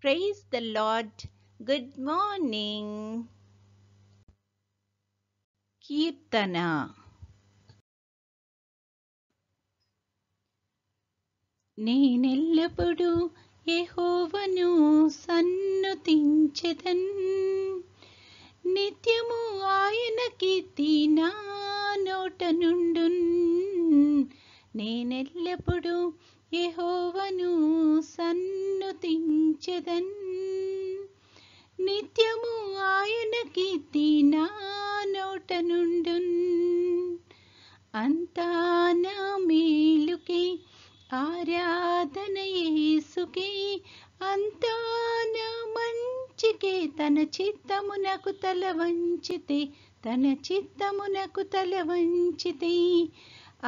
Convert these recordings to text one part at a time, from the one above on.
Praise the Lord. Good morning. కీర్తన. నేనెల్లప్పుడూ యెహోవాను సన్నుతించెదన్, నిత్యము ఆయన కీర్తి నా నోట నుండున్. నేనెల్లప్పుడూ యెహోవాను సన్నుతించెదన్, నిత్యము ఆయన కీర్తి నా నోట నుండున్. అంతా నా మేలుకే ఆరాధన యేసుకే, అంతా నా మంచికే. తన చిత్తమునకు తల వంచితే, తన చిత్తమునకు తల వంచితే,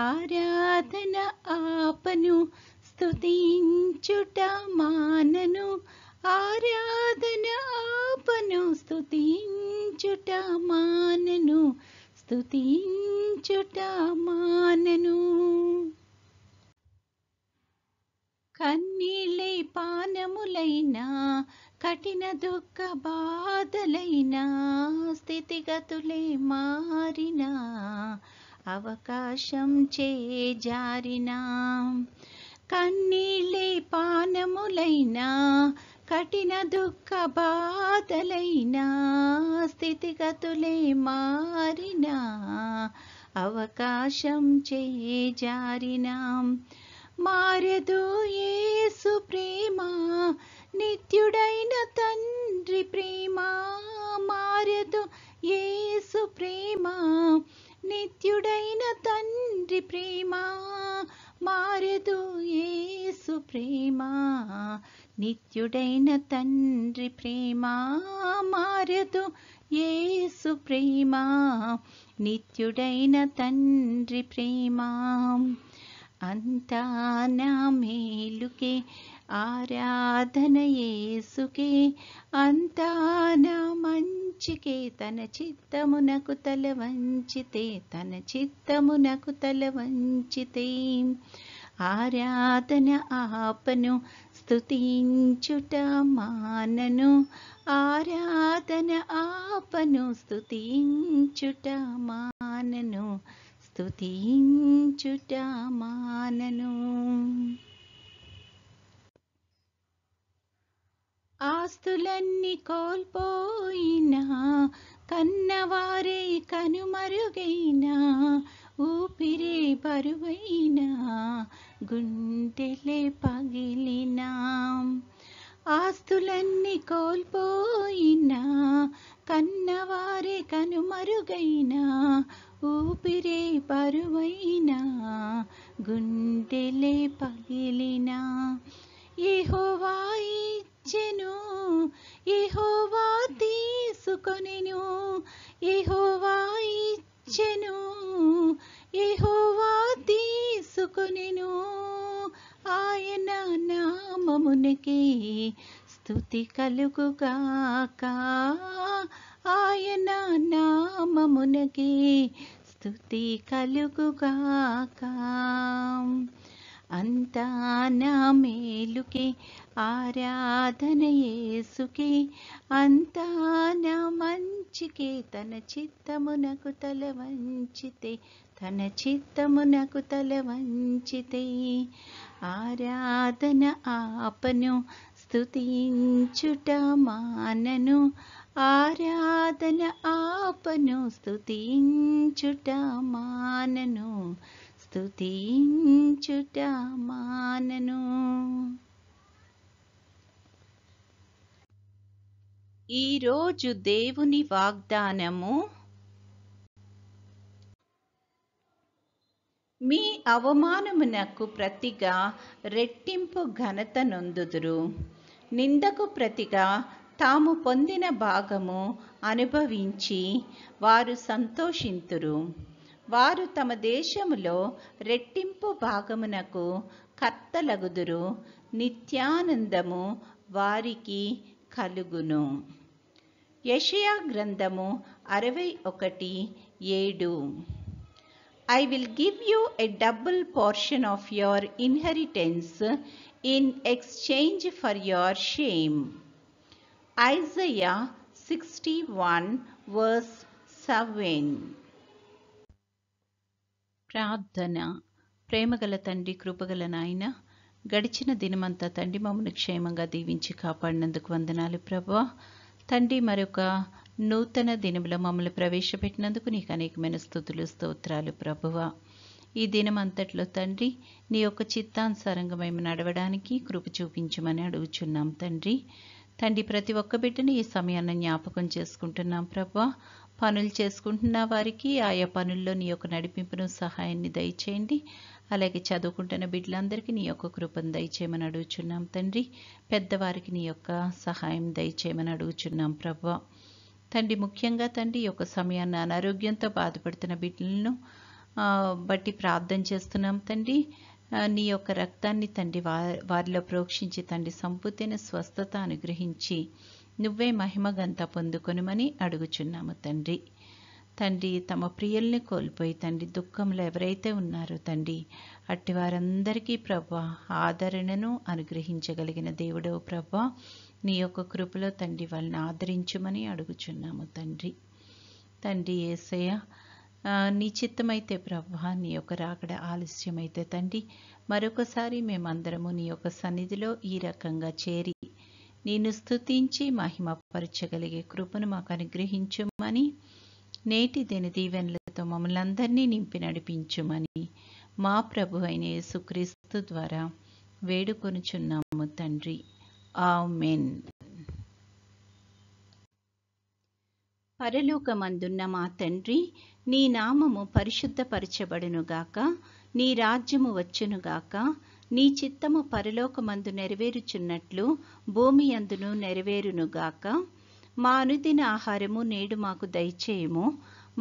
ఆరాధన ఆపను, స్తుతించుట మానను. ఆరాధన ఆపను, స్తుతించుట మానను, స్తుతించుట మానను. కన్నీళ్ళే పానములైనా, కఠిన దుఃఖ బాధలైనా, స్థితిగతులే మారినా, అవకాశం చేజారినా. కన్నీళ్ళే పానములైనా, కఠిన దుఃఖ బాధలైనా, స్థితిగతులే మారినా, అవకాశం చేజారినా. మారదు యేసు ప్రేమ, నిత్యుడైన తండ్రి ప్రేమ. మారదు యేసు ప్రేమ, నిత్యుడైన తండ్రి ప్రేమ. మారదు యేసు ప్రేమ, నిత్యుడైన తండ్రి ప్రేమ. మారదు యేసు ప్రేమ, నిత్యుడైన తండ్రి ప్రేమ. అంతా నా మేలుకే ఆరాధన యేసుకే, అంతా నా మంచికే. తన చిత్తమునకు తల వంచితే, తన చిత్తమునకు తల వంచితే, ఆరాధన ఆపను, స్తుతించుట మానను. ఆరాధన ఆపను, స్తుతించుట మానను, స్తుతించుట మానను. ఆస్తులన్నీ కోల్పోయినా, కన్నవారే కనుమరుగైనా, ఊపిరే బరువైనా, గుండెలే పగిలినా. ఆస్తులన్నీ కోల్పోయినా, కన్నవారే కనుమరుగైనా, ఊపిరే బరువైనా, గుండెలే పగిలినా. యెహోవా ఇచ్చెను, యెహోవా తీసుకొనెను. యెహోవా ఇచ్చెను, యెహోవా తీసుకొనెను. ఆయన నామమునకే స్తుతి కలుగుగాక. ఆయన నామమునకే స్తుతి కలుగుగాక. అంతా నా మేలుకే ఆరాధన యేసుకే, అంతా నా మంచికే. తన చిత్తమునకు తల వంచితే, తన చిత్తమునకు తల వంచితే, ఆరాధన ఆపను, స్తుతించుట మానను. ఆరాధన ఆపను, స్తుతించుట మానను, స్తుతించుట మానను. ఈరోజు దేవుని వాగ్దానము. మీ అవమానమునకు ప్రతిగా రెట్టింపు ఘనత నొందుదురు. నిందకు ప్రతిగా తాము పొందిన భాగము అనుభవించి వారు సంతోషింతురు. వారు తమ దేశములో రెట్టింపు భాగమునకు కర్తలగుదురు. నిత్యానందము వారికి కలుగును. యెషయా గ్రంథము 61:7. I will give you a double portion of your inheritance in exchange for your shame. Isaiah 61 verse 7. ప్రార్థన. ప్రేమగల తండ్రి, కృపగల నాయన, గడిచిన దినమంతా తండ్రి మమ్మల్ని క్షేమంగా దీవించి కాపాడినందుకు వందనాలు ప్రభువా. తండ్రి, మరొక నూతన దినములో మమ్మల్ని ప్రవేశపెట్టినందుకు నీకు అనేకమైన స్తుతులు, స్తోత్రాలు ప్రభువా. ఈ దినమంతట్లో తండ్రి నీ యొక్క చిత్తానుసారంగా మేము నడవడానికి కృప చూపించమని అడుగుచున్నాం తండ్రి. తండ్రి, ప్రతి ఒక్క బిడ్డని ఈ సమయాన్ని జ్ఞాపకం చేసుకుంటున్నాం ప్రభువా. పనులు చేసుకుంటున్న వారికి ఆయా పనుల్లో నీ యొక్క నడిపింపును, సహాయాన్ని దయచేయండి. అలాగే చదువుకుంటున్న బిడ్డలందరికీ నీ యొక్క కృపను దయచేయమని అడుగుచున్నాం తండ్రి. పెద్దవారికి నీ యొక్క సహాయం దయచేయమని అడుగుచున్నాం ప్రభువా. తండ్రి, ముఖ్యంగా తండ్రి ఈ యొక్క సమయాన్ని అనారోగ్యంతో బాధపడుతున్న బిడ్డలను బట్టి ప్రార్థన చేస్తున్నాం తండ్రి. నీ యొక్క రక్తాన్ని తండ్రి వారిలో ప్రోక్షించి తండ్రి సంపూర్ణ స్వస్థత అనుగ్రహించి నువ్వే మహిమగంతా పొందుకొనుమని అడుగుచున్నాము తండ్రి. తండ్రి, తమ ప్రియుల్ని కోల్పోయి తండ్రి దుఃఖంలో ఎవరైతే ఉన్నారో తండ్రి అట్టి వారందరికీ ప్రభా ఆదరణను అనుగ్రహించగలిగిన దేవుడవు ప్రభా, నీ యొక్క కృపలో తండ్రి వాళ్ళని ఆదరించుమని అడుగుచున్నాము తండ్రి. తండ్రి యేసయ్య, నీ చిత్తమైతే ప్రభా నీ యొక్క రాకడ ఆలస్యమైతే తండ్రి మరొకసారి మేమందరము నీ యొక్క సన్నిధిలో ఈ రకంగా చేరి నిన్ను స్తుతించి మహిమపరచగలిగే కృపను మాకు అనుగ్రహించుమని, నేటి దిన దీవెనలతో మమ్మల్ని అందరినీ నింపి నడిపించుమని మా ప్రభు అయిన యేసుక్రీస్తు ద్వారా వేడుకొనుచున్నాము తండ్రి. ఆమేన్. పరలోకమందున్న మా తండ్రి, నీ నామము పరిశుద్ధపరచబడునుగాక, నీ రాజ్యము వచ్చునుగాక, నీ చిత్తము పరలోకమందు నెరవేరుచున్నట్లు భూమి యందును నెరవేరునుగాక. మా అనుదిన ఆహారము నేడు మాకు దయచేయము.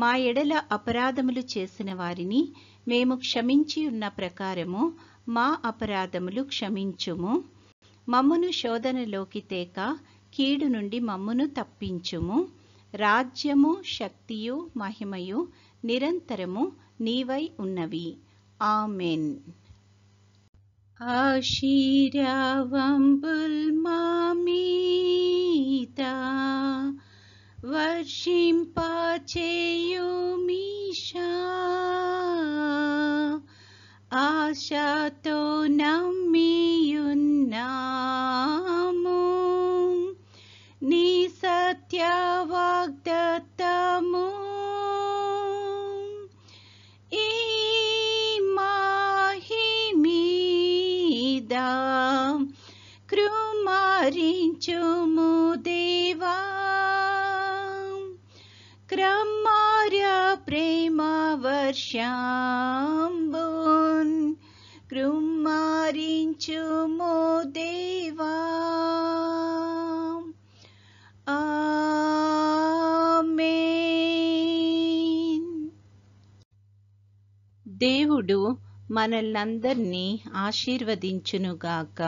మా ఎడల అపరాధములు చేసిన వారిని మేము క్షమించి ఉన్న ప్రకారము మా అపరాధములు క్షమించుము. మమ్మును శోధనలోకి తేక కీడు నుండి మమ్మును తప్పించుము. రాజ్యము, శక్తియు, మహిమయు నిరంతరము నీవై ఉన్నవి. ఆమెన్. ఆశీర్వాదంబుల్ మా మీద వర్షింపచేయుమీశా, ఆశతో నమ్మియున్నాము నీ సత్య వాగ్దత్తము. ఈ మహిమీద కృమారించుము దేవా, క్రమార్య ప్రేమ వర్షంబున్ కృమారించుము దేవా. ఆమేన్. దేవుడు మనల్నందరినీ ఆశీర్వదించునుగాక.